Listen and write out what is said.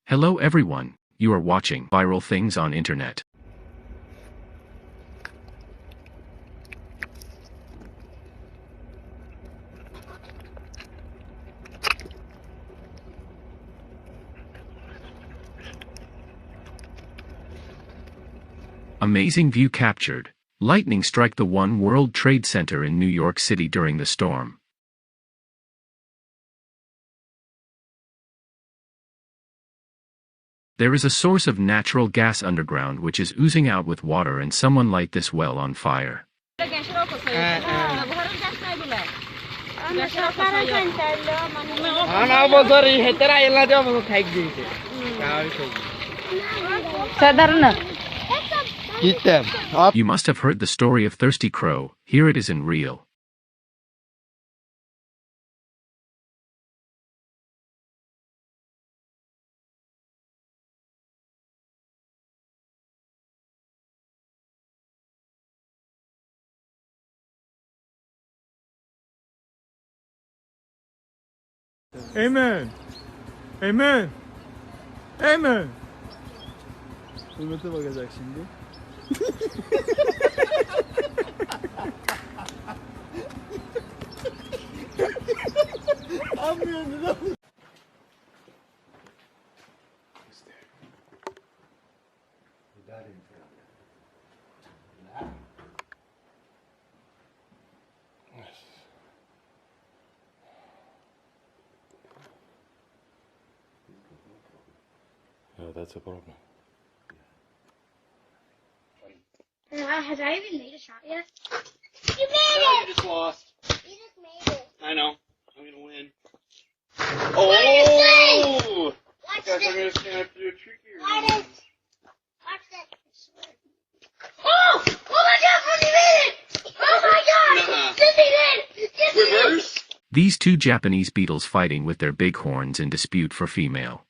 Hello everyone, you are watching Viral Things on Internet. Amazing view captured. Lightning strike the One World Trade Center in New York City during the storm. There is a source of natural gas underground which is oozing out with water, and someone light this well on fire. You must have heard the story of Thirsty Crow. Here it is in real. Amen. Amen. Amen. Hürmete bakacak şimdi. Anlıyorsun değil mi? Yeah, that's a problem. Has I even made a shot yet? You made it! You just lost. You just made it. I know. I'm gonna win. What did you say? Oh! Watch Guys, I'm this. gonna stand up to a trickier. Watch this. Oh! Oh my god, Fonzie made it! Oh my god! Nuh-uh. Yes, he did! Yes, he did! Reverse? These two Japanese beetles fighting with their big horns in dispute for female.